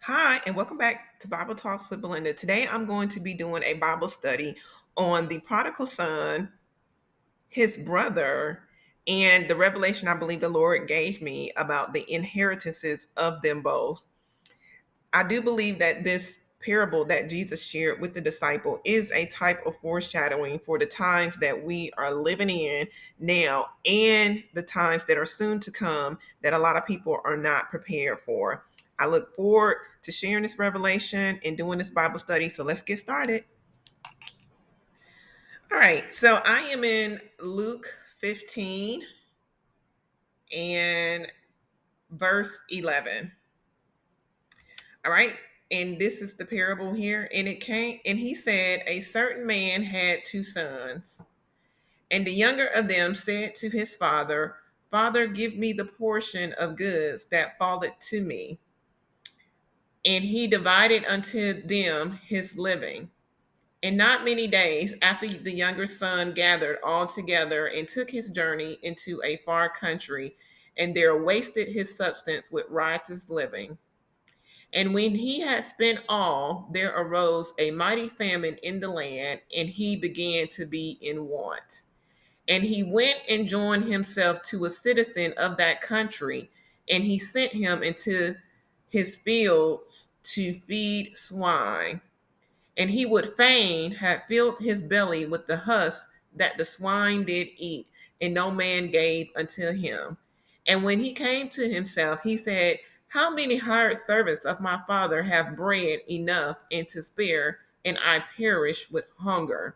Hi, and welcome back to Bible Talks with Belinda. Today I'm going to be doing a Bible study on the prodigal son, his brother, and the revelation I believe the Lord gave me about the inheritances of them both. I do believe that this parable that Jesus shared with the disciple is a type of foreshadowing for the times that we are living in now and the times that are soon to come that a lot of people are not prepared for. I look forward to sharing this revelation and doing this Bible study. So let's get started. All right. So I am in Luke 15 and verse 11. All right. And this is the parable here. And it came, and he said, a certain man had two sons. And the younger of them said to his father, Father, give me the portion of goods that falleth to me. And he divided unto them his living. And not many days after the younger son gathered all together and took his journey into a far country, and there wasted his substance with riotous living. And when he had spent all, there arose a mighty famine in the land, and he began to be in want. And he went and joined himself to a citizen of that country, and he sent him into his fields to feed swine. And he would fain have filled his belly with the husk that the swine did eat, and no man gave unto him. And when he came to himself, he said, How many hired servants of my father have bread enough and to spare, and I perish with hunger?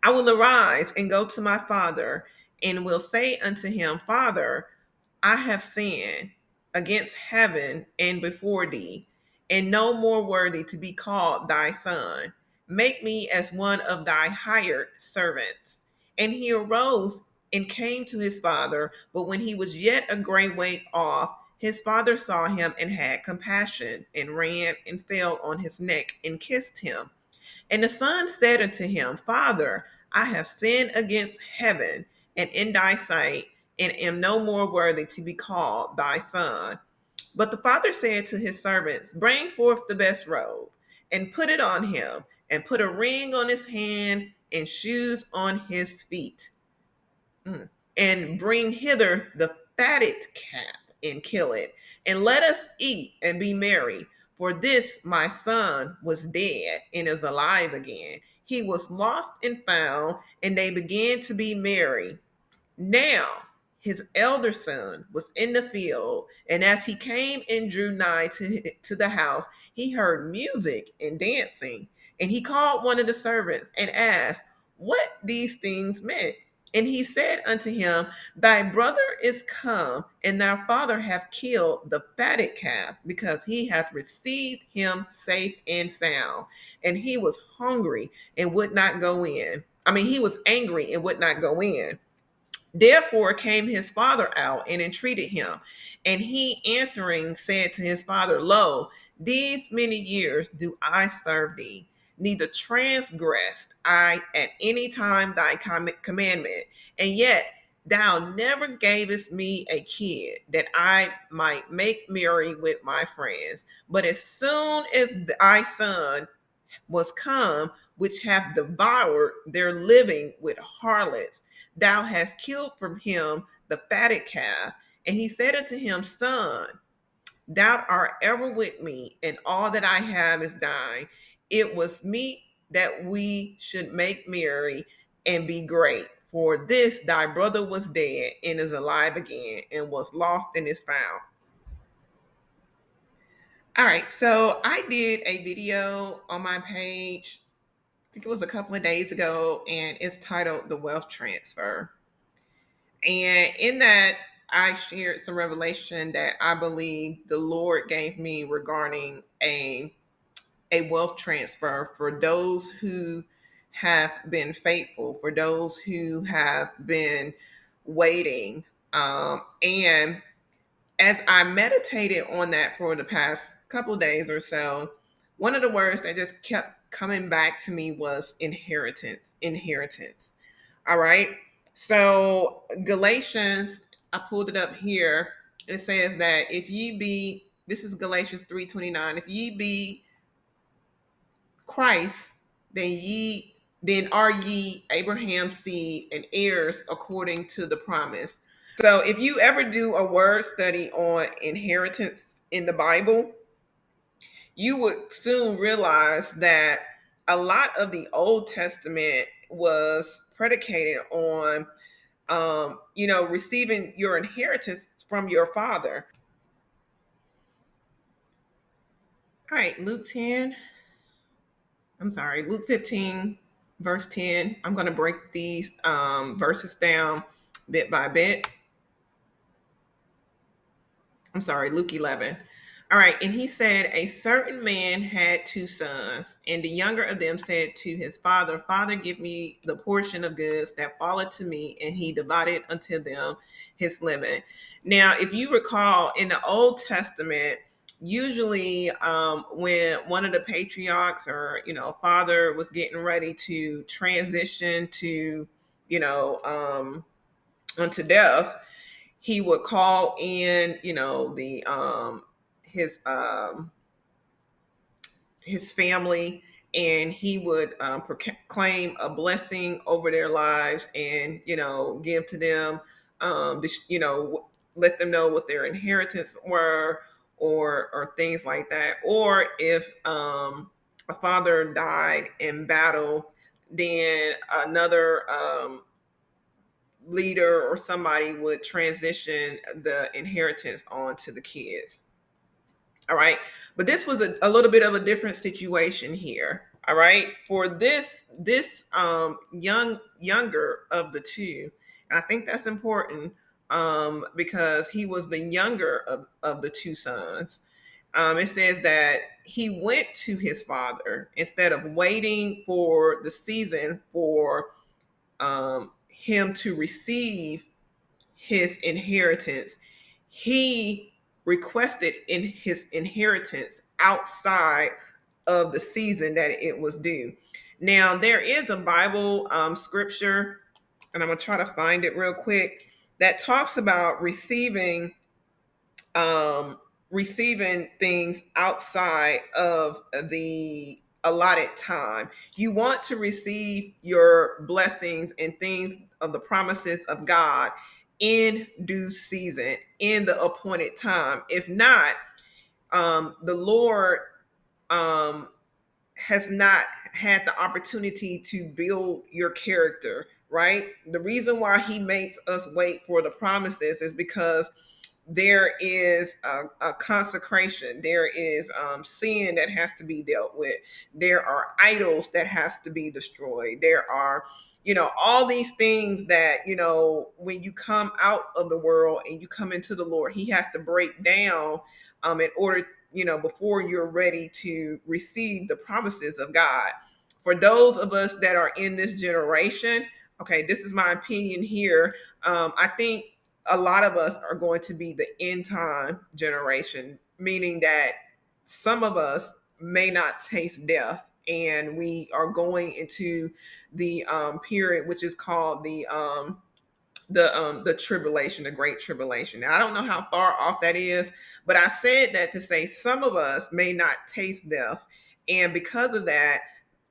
I will arise and go to my father, and will say unto him, Father, I have sinned against heaven and before thee, and no more worthy to be called thy son. Make me as one of thy hired servants. And he arose and came to his father, but when he was yet a great way off, his father saw him and had compassion, and ran and fell on his neck and kissed him. And the son said unto him, Father, I have sinned against heaven and in thy sight, and am no more worthy to be called thy son. But the father said to his servants, Bring forth the best robe, and put it on him, and put a ring on his hand, and shoes on his feet. And bring hither the fatted calf, and kill it, and let us eat and be merry. For this my son was dead and is alive again. He was lost and found, and they began to be merry. Now his elder son was in the field, and as he came and drew nigh to the house, he heard music and dancing. And he called one of the servants and asked what these things meant. And he said unto him, Thy brother is come, and thy father hath killed the fatted calf, because he hath received him safe and sound. And he was hungry and would not go in. He was angry and would not go in. Therefore came his father out and entreated him. And he answering said to his father, Lo, these many years do I serve thee, neither transgressed I at any time thy commandment, and yet thou never gavest me a kid that I might make merry with my friends. But as soon as thy son was come, which have devoured their living with harlots, thou hast killed from him the fatted calf. And he said unto him, Son, thou art ever with me, and all that I have is thine. It was meet that we should make merry and be great. For this thy brother was dead and is alive again, and was lost and is found. All right, so I did a video on my page, I think it was a couple of days ago, and it's titled The Wealth Transfer. And in that, I shared some revelation that I believe the Lord gave me regarding a wealth transfer for those who have been faithful, for those who have been waiting. And as I meditated on that for the past couple of days or so, one of the words that just kept coming back to me was inheritance. Inheritance. All right. So Galatians, I pulled it up here. It says that if ye be This is Galatians 3:29. If ye be Christ, then are ye Abraham's seed and heirs according to the promise. So if you ever do a word study on inheritance in the Bible, you would soon realize that a lot of the Old Testament was predicated on receiving your inheritance from your father. All right, Luke 15, verse 10. I'm going to break these verses down bit by bit. Luke 11. All right. And he said, a certain man had two sons, and the younger of them said to his father, Father, give me the portion of goods that falleth to me. And he divided unto them his limit. Now, if you recall, in the Old Testament, usually when one of the patriarchs or, father was getting ready to transition to, unto death, he would call in, the his his family, and he would proclaim a blessing over their lives, and give to them, let them know what their inheritance were, or things like that. Or if a father died in battle, then another leader or somebody would transition the inheritance on to the kids. All right. But this was a little bit of a different situation here. All right. For this younger of the two, and I think that's important, because he was the younger of the two sons. It says that he went to his father instead of waiting for the season for him to receive his inheritance. He requested in his inheritance outside of the season that it was due. Now, there is a Bible scripture, and I'm going to try to find it real quick, that talks about um, receiving things outside of the allotted time. You want to receive your blessings and things of the promises of God in due season, in the appointed time. If not, the Lord um, has not had the opportunity to build your character, right? The reason why he makes us wait for the promises is because there is a consecration. There is sin that has to be dealt with. There are idols that has to be destroyed. There are, all these things that, when you come out of the world and you come into the Lord, he has to break down in order, before you're ready to receive the promises of God. For those of us that are in this generation, okay, this is my opinion here. I think a lot of us are going to be the end time generation, meaning that some of us may not taste death, and we are going into the period which is called the tribulation, the great tribulation. Now, I don't know how far off that is, but I said that to say some of us may not taste death, and because of that,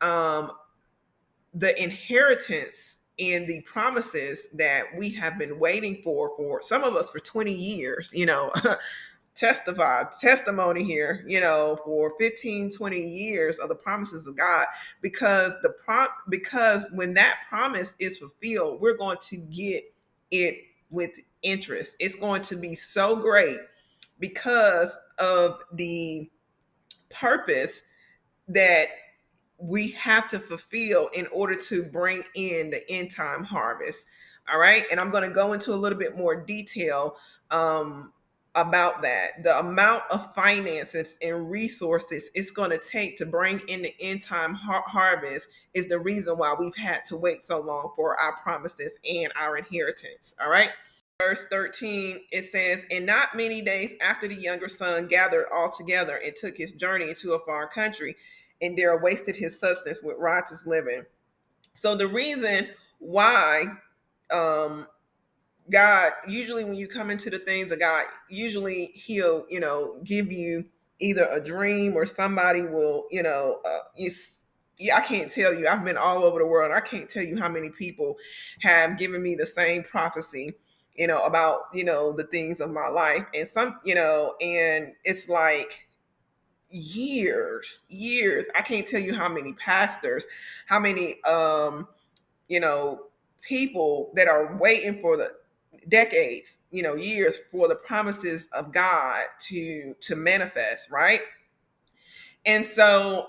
um, the inheritance and the promises that we have been waiting for some of us for 20 years, testimony here, for 15, 20 years of the promises of God, because because when that promise is fulfilled, we're going to get it with interest. It's going to be so great because of the purpose that we have to fulfill in order to bring in the end time harvest. All right. And I'm going to go into a little bit more detail about that. The amount of finances and resources it's going to take to bring in the end time harvest is the reason why we've had to wait so long for our promises and our inheritance. All right. Verse 13, it says, and not many days after the younger son gathered all together and took his journey into a far country, and there wasted his substance with riotous living. So the reason why um, God, usually when you come into the things of God, usually He'll, give you either a dream or somebody will, yeah, I can't tell you. I've been all over the world. I can't tell you how many people have given me the same prophecy, about, the things of my life. And and it's like years. I can't tell you how many pastors, how many, you know, people that are waiting for the decades, years for the promises of God to manifest, right? And so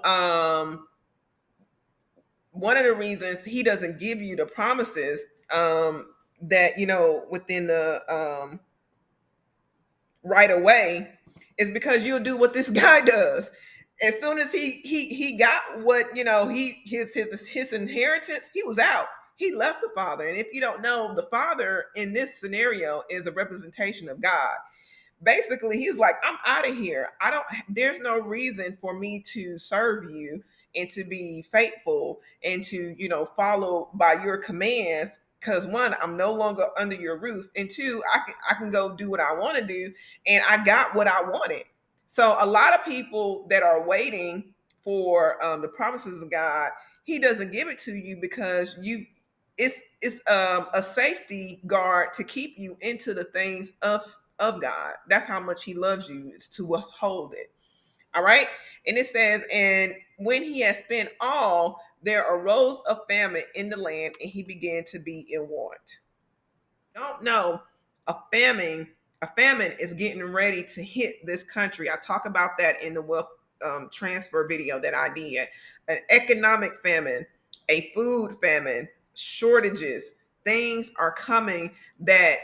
one of the reasons he doesn't give you the promises that within the right away is because you'll do what this guy does. As soon as he got what his inheritance, he was out. He left the father. And if you don't know, the father in this scenario is a representation of God. Basically, he's like, I'm out of here. There's no reason for me to serve you and to be faithful and to follow by your commands, because one, I'm no longer under your roof, and two, I can go do what I want to do, and I got what I wanted. So a lot of people that are waiting for the promises of God, he doesn't give it to you because it's a safety guard to keep you into the things of God. That's how much he loves you, is to withhold it. All right. And it says, and when he had spent all, there arose a famine in the land, and he began to be in want. Don't know, a famine, a famine is getting ready to hit this country. I talk about that in the wealth transfer video that I did. An economic famine, a food famine, shortages, things are coming that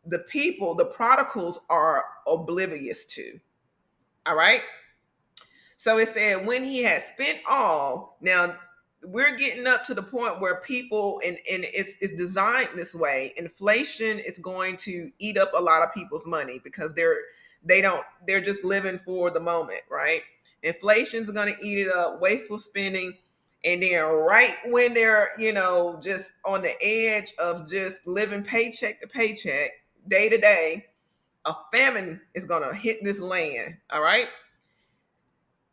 the people, the prodigals, are oblivious to. All right. So it said, when he had spent all, now we're getting up to the point where people, and it's designed this way. Inflation is going to eat up a lot of people's money because they're just living for the moment, right? Inflation's going to eat it up, wasteful spending. And then right when they're, just on the edge of just living paycheck to paycheck, day to day, a famine is going to hit this land. All right.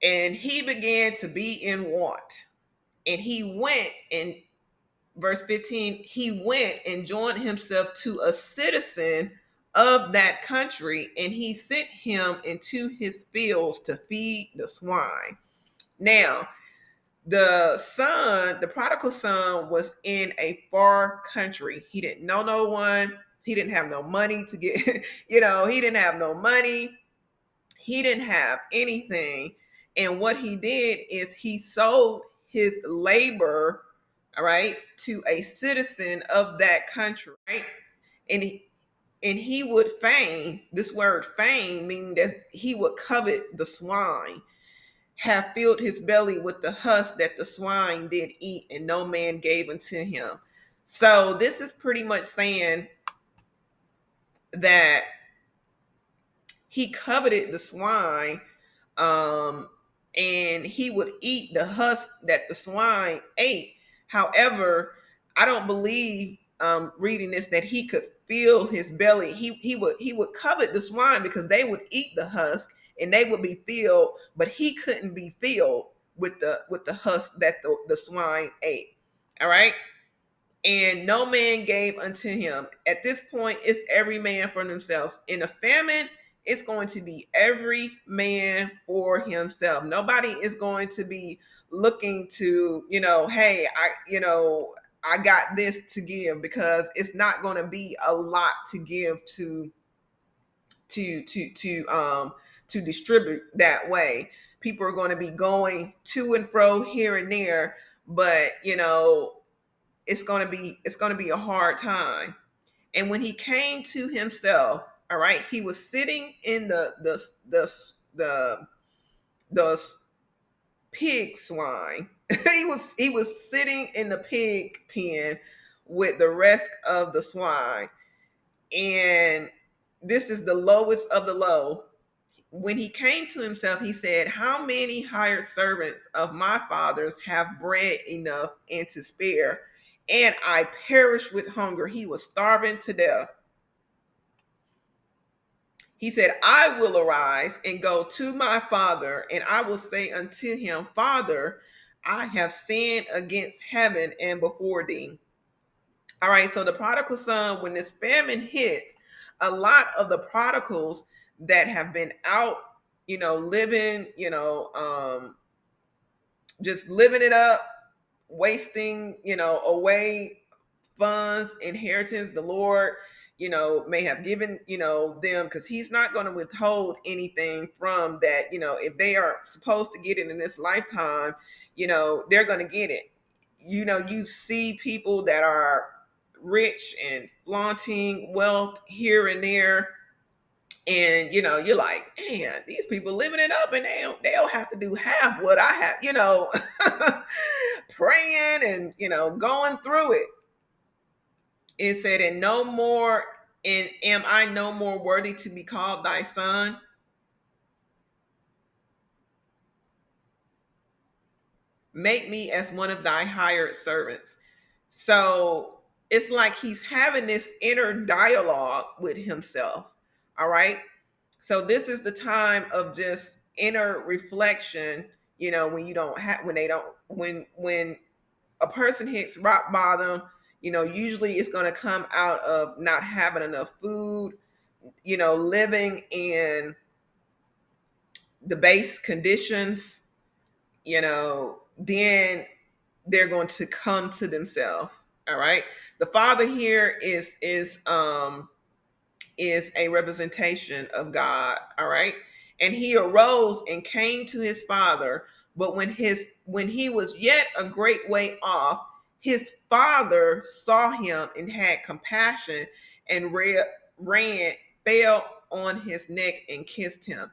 And he began to be in want. And he went, in verse 15, he went and joined himself to a citizen of that country, and he sent him into his fields to feed the swine. Now, the prodigal son, was in a far country. He didn't know no one. He didn't have no money to get, he didn't have no money. He didn't have anything. And what he did is he sold his labor, all right, to a citizen of that country, right? And he would feign, this word feign meaning that he would covet the swine, have filled his belly with the husk that the swine did eat, and no man gave unto him. So this is pretty much saying that he coveted the swine, um, and he would eat the husk that the swine ate. However, I don't believe, reading this, that he could fill his belly. He would covet the swine because they would eat the husk and they would be filled, but he couldn't be filled with the husk that the swine ate. All right. And no man gave unto him. At this point, it's every man for themselves. In a famine, it's going to be every man for himself. Nobody is going to be looking to, hey, I got this to give, because it's not going to be a lot to give to to to um to distribute that way. People are going to be going to and fro here and there, but it's going to be a hard time. And when he came to himself, all right, he was sitting in the pig swine. he was sitting in the pig pen with the rest of the swine. And this is the lowest of the low. When he came to himself, he said, how many hired servants of my father's have bread enough and to spare, and I perished with hunger. He was starving to death. He said, I will arise and go to my father, and I will say unto him, Father, I have sinned against heaven and before thee. All right, so the prodigal son, when this famine hits, a lot of the prodigals that have been out, living, just living it up, wasting, away funds, inheritance, the Lord, may have given, them, because he's not going to withhold anything from that. If they are supposed to get it in this lifetime, they're going to get it. You see people that are rich and flaunting wealth here and there, and you're like, man, these people living it up, and they don't have to do half what I have, praying and going through it. It said, and no more, and am I no more worthy to be called thy son? Make me as one of thy hired servants. So it's like he's having this inner dialogue with himself. All right. So this is the time of just inner reflection. When you don't have, when they don't, when a person hits rock bottom, usually it's going to come out of not having enough food, living in the base conditions, then they're going to come to themselves. All right. The father here is a representation of God. All right. And he arose and came to his father, but when he was yet a great way off, his father saw him and had compassion, and ran, fell on his neck and kissed him.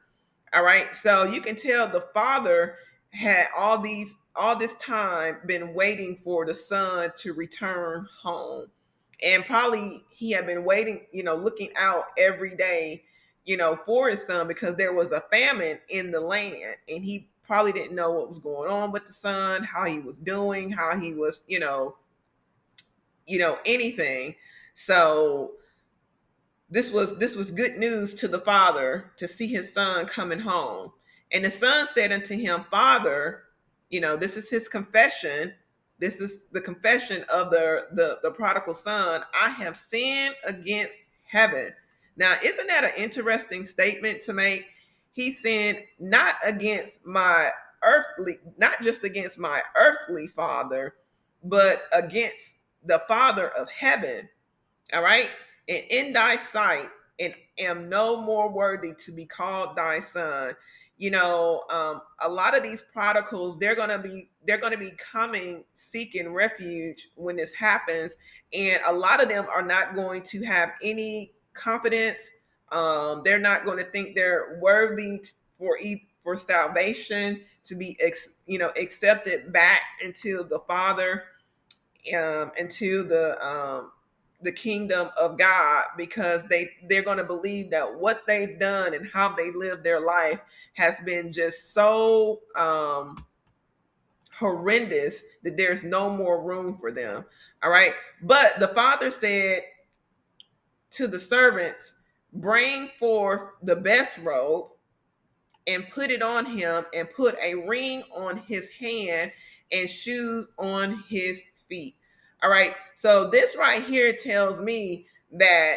All right. So you can tell the father had all this time been waiting for the son to return home. And probably he had been waiting, looking out every day, for his son, because there was a famine in the land, and he probably didn't know what was going on with the son, how he was doing, how he was, anything. So this was good news to the father to see his son coming home. And the son said unto him, Father, this is his confession. This is the confession of the prodigal son. I have sinned against heaven. Now, isn't that an interesting statement to make? He sinned not just against my earthly father, but against the father of heaven. All right. And in thy sight, and am no more worthy to be called thy son. A lot of these prodigals, they're gonna be coming seeking refuge when this happens, and a lot of them are not going to have any confidence. They're not going to think they're worthy for salvation, to be accepted back into the Father, into the kingdom of God, because they're going to believe that what they've done and how they live their life has been just so horrendous that there's no more room for them. All right. But the father said to the servants, bring forth the best robe and put it on him, and put a ring on his hand and shoes on his feet. All right. So this right here tells me that,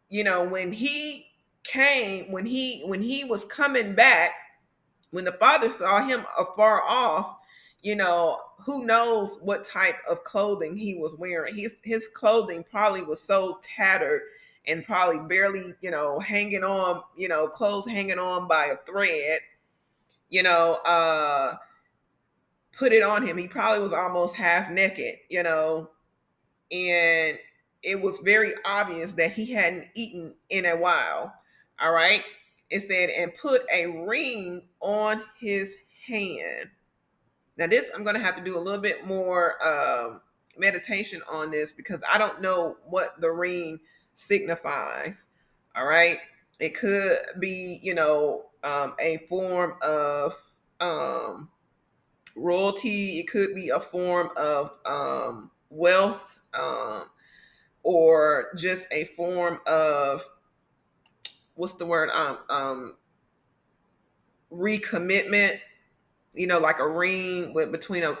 when he came, when he was coming back, when the father saw him afar off, who knows what type of clothing he was wearing. His clothing probably was so tattered, and probably barely, hanging on, clothes hanging on by a thread, you know, uh, put it on him. He probably was almost half naked, and it was very obvious that he hadn't eaten in a while. All right. It said, and put a ring on his hand. Now, this, I'm going to have to do a little bit more meditation on this, because I don't know what the ring signifies. All right. It could be, a form of royalty. It could be a form of wealth, or just a form of, what's the word, recommitment. Like a ring between a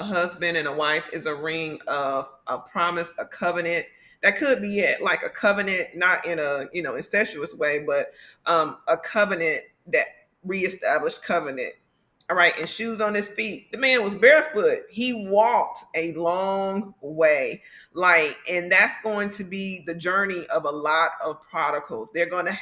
husband and a wife is a ring of a promise, a covenant. That could be it, like a covenant, not in a incestuous way, but a covenant, that reestablished covenant. All right, and shoes on his feet. The man was barefoot. He walked a long way. And that's going to be the journey of a lot of prodigals. They're gonna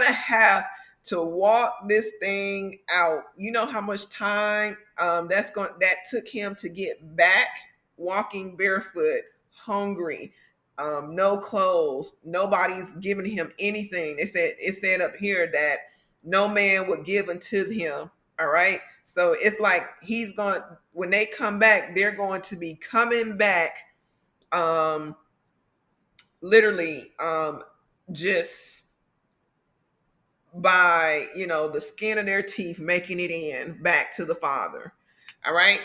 have to walk this thing out. You know how much time that took him to get back, walking barefoot, hungry, no clothes, nobody's giving him anything. It said up here that no man would give unto him. All right. So it's like he's going, when they come back, they're going to be coming back, um literally, just by the skin of their teeth, making it in back to the Father. All right.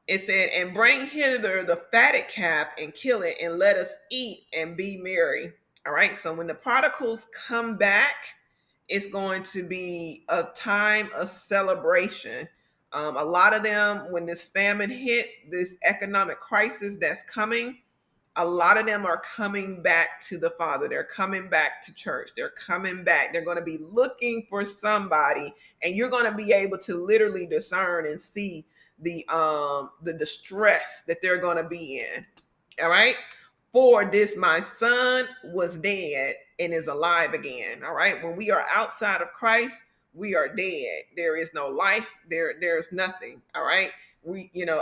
It said, and bring hither the fatted calf and kill it, and let us eat and be merry. All right. So when the prodigals come back, it's going to be a time of celebration. A lot of them, when this famine hits, this economic crisis that's coming, a lot of them are coming back to the Father. They're coming back to church. They're coming back. They're going to be looking for somebody, and you're going to be able to literally discern and see the distress that they're going to be in. All right. For this my son was dead and is alive again. All right. When we are outside of Christ, we are dead. There is no life. There's nothing. All right.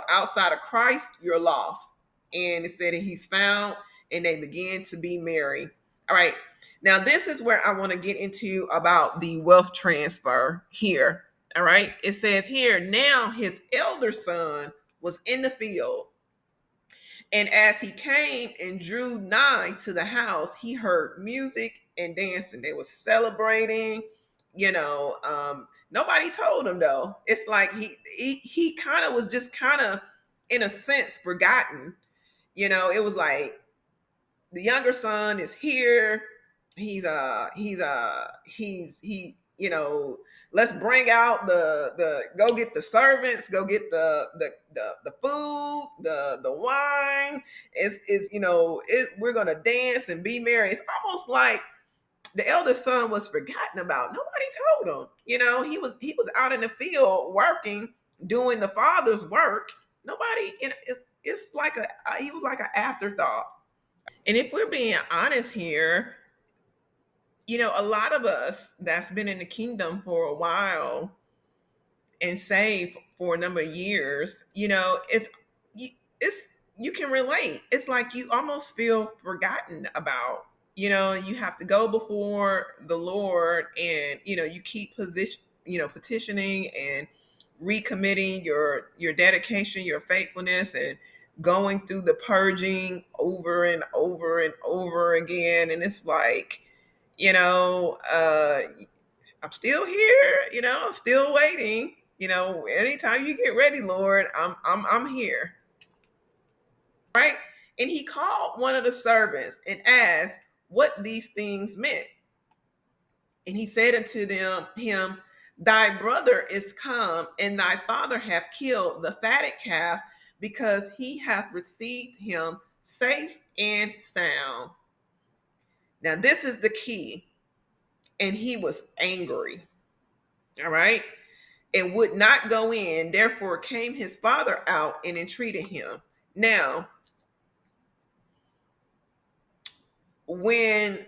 Outside of Christ, you're lost. And it said that he's found, and they began to be merry. All right. Now, this is where I want to get into about the wealth transfer here. All right. It says here, now his elder son was in the field, and as he came and drew nigh to the house, he heard music and dancing. They were celebrating. Nobody told him though. It's like he kind of was just kind of, in a sense, forgotten. It was like the younger son is here. He's let's bring out the go get the servants, go get the food, the wine. We're gonna dance and be merry. It's almost like the elder son was forgotten about. Nobody told him. He was out in the field working, doing the father's work. Nobody. It's like he was like an afterthought. And if we're being honest here, a lot of us that's been in the kingdom for a while and saved for a number of years, it's you can relate. It's like you almost feel forgotten about. You have to go before the Lord, and you keep petitioning and recommitting your dedication, your faithfulness, and going through the purging over and over and over again. And it's like, you know, uh, I'm still here. I'm still waiting. Anytime you get ready, Lord, I'm here. Right? And he called one of the servants and asked what these things meant. And he said unto him, thy brother is come, and thy father hath killed the fatted calf, because he hath received him safe and sound. Now, this is the key. And he was angry. All right. And would not go in. Therefore came his father out and entreated him. Now, when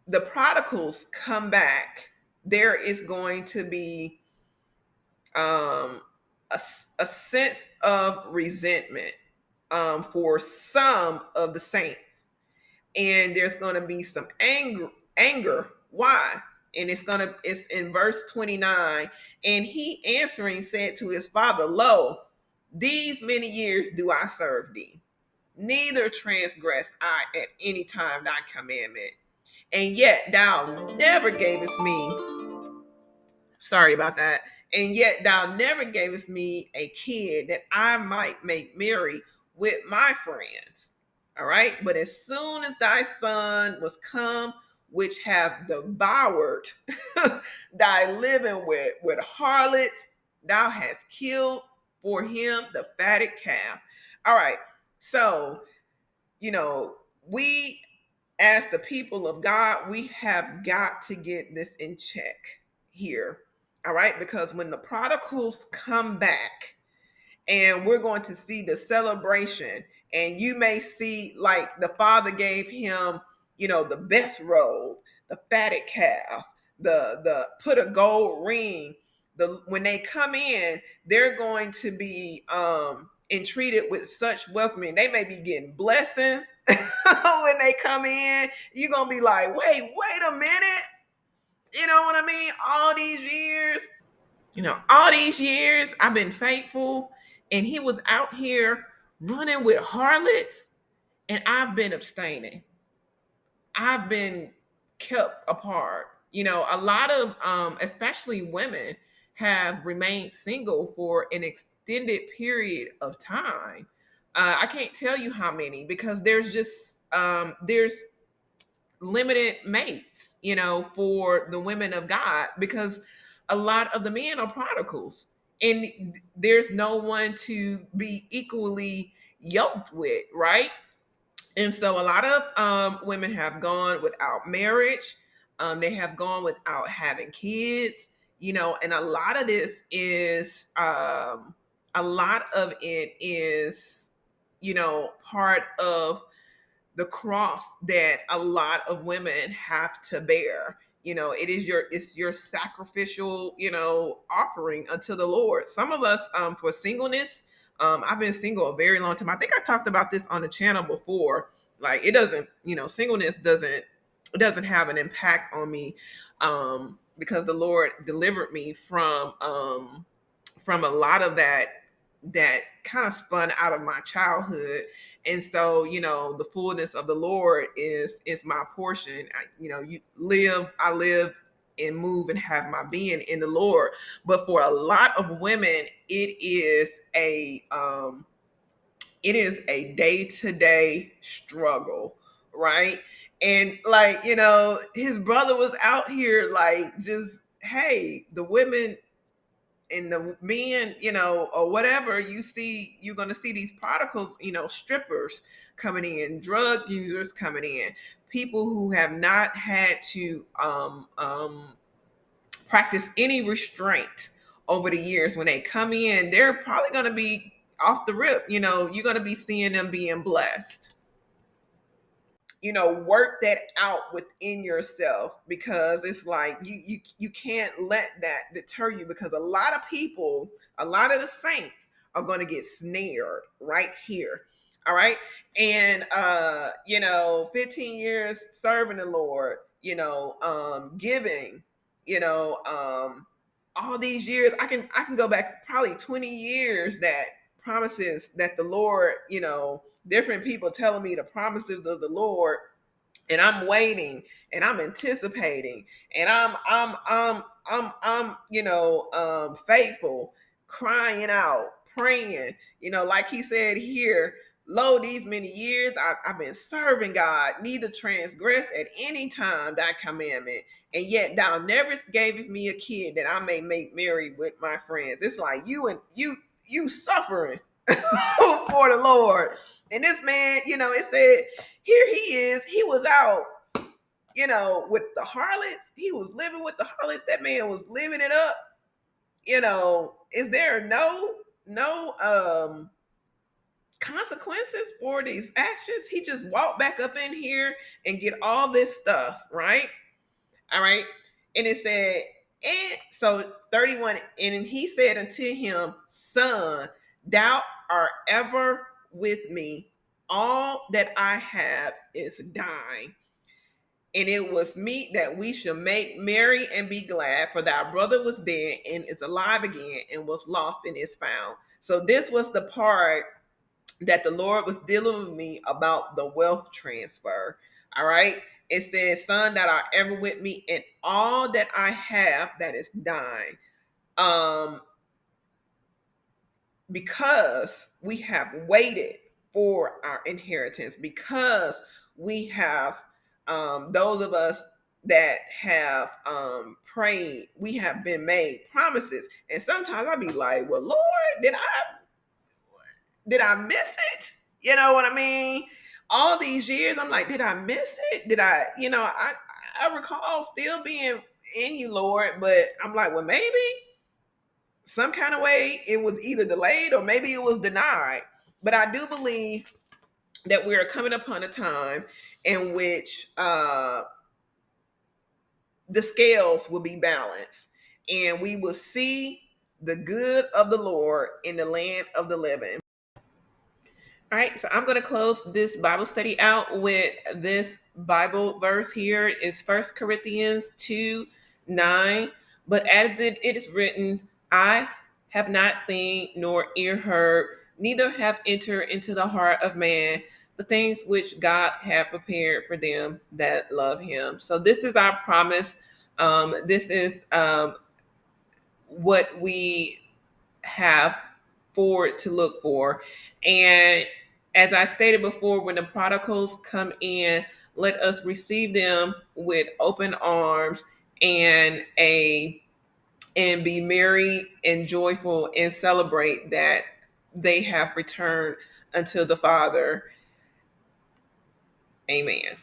the prodigals come back, there is going to be um, a sense of resentment for some of the saints, and there's going to be some anger. Why? And it's in verse 29. And he answering said to his father, lo, these many years do I serve thee, neither transgress I at any time thy commandment, and yet thou never gavest me Sorry about that. And yet thou never gavest me a kid that I might make merry with my friends. All right. But as soon as thy son was come, which have devoured thy living with harlots, thou hast killed for him the fatted calf. All right. So, we as the people of God, we have got to get this in check here. All right. Because when the prodigals come back, and we're going to see the celebration, and you may see like the father gave him, the best robe, the fatted calf, the put a gold ring. When they come in, they're going to be entreated with such welcoming. They may be getting blessings when they come in. You're gonna be like, wait a minute. You know what I mean? All these years I've been faithful, and he was out here running with harlots, and I've been abstaining. I've been kept apart. A lot of especially women have remained single for an extended period of time. I can't tell you how many, because there's limited mates, for the women of God, because a lot of the men are prodigals, and there's no one to be equally yoked with, right? And so a lot of women have gone without marriage. They have gone without having kids, and a lot of it is, part of the cross that a lot of women have to bear. It's your sacrificial, offering unto the Lord. Some of us, for singleness, I've been single a very long time. I think I talked about this on the channel before. Like, it doesn't, singleness doesn't have an impact on me, because the Lord delivered me from a lot of that kind of spun out of my childhood. And so, the fullness of the Lord is my portion. I live and move and have my being in the Lord. But for a lot of women, it is a day-to-day struggle, right? And like, his brother was out here like, just, hey, the women and the men, or whatever, you're going to see these prodigals, strippers coming in, drug users coming in, people who have not had to practice any restraint over the years. When they come in, they're probably going to be off the rip. You're going to be seeing them being blessed. Work that out within yourself, because it's like you can't let that deter you, because a lot of the saints are going to get snared right here. All right. And 15 years serving the Lord, giving, all these years, I can go back probably 20 years, that promises that the Lord, different people telling me the promises of the Lord, and I'm waiting, and I'm anticipating, and I'm faithful, crying out, praying, like he said here, lo, these many years I've been serving God, neither transgress at any time thy commandment, and yet thou never gavest me a kid that I may make merry with my friends. It's like you suffering for the Lord. And this man, it said, here he is. He was out, with the harlots. He was living with the harlots. That man was living it up. Is there no consequences for these actions? He just walked back up in here and get all this stuff, right? All right. And it said, and so 31, and he said unto him, son, thou art ever with me. All that I have is thine. And it was meet that we should make merry and be glad, for thy brother was dead and is alive again, and was lost and is found. So this was the part that the Lord was dealing with me about the wealth transfer. All right. it says, "Son, that are ever with me, and all that I have that is thine." Um, because we have waited for our inheritance, because we have, those of us that have prayed, we have been made promises. And sometimes I'll be like, well, Lord, did I miss it? You know what I mean? All these years, I'm like, did I miss it? Did I, I recall still being in you, Lord, but I'm like, well, maybe some kind of way it was either delayed or maybe it was denied. But I do believe that we are coming upon a time in which the scales will be balanced and we will see the good of the Lord in the land of the living. All right, so I'm going to close this Bible study out with this Bible verse here. It's 1 Corinthians 2:9. But as it is written, I have not seen nor ear heard, neither have entered into the heart of man the things which God have prepared for them that love him. So this is our promise. This is what we have forward to look for. And as I stated before, when the prodigals come in, let us receive them with open arms and be merry and joyful and celebrate that they have returned unto the Father. Amen.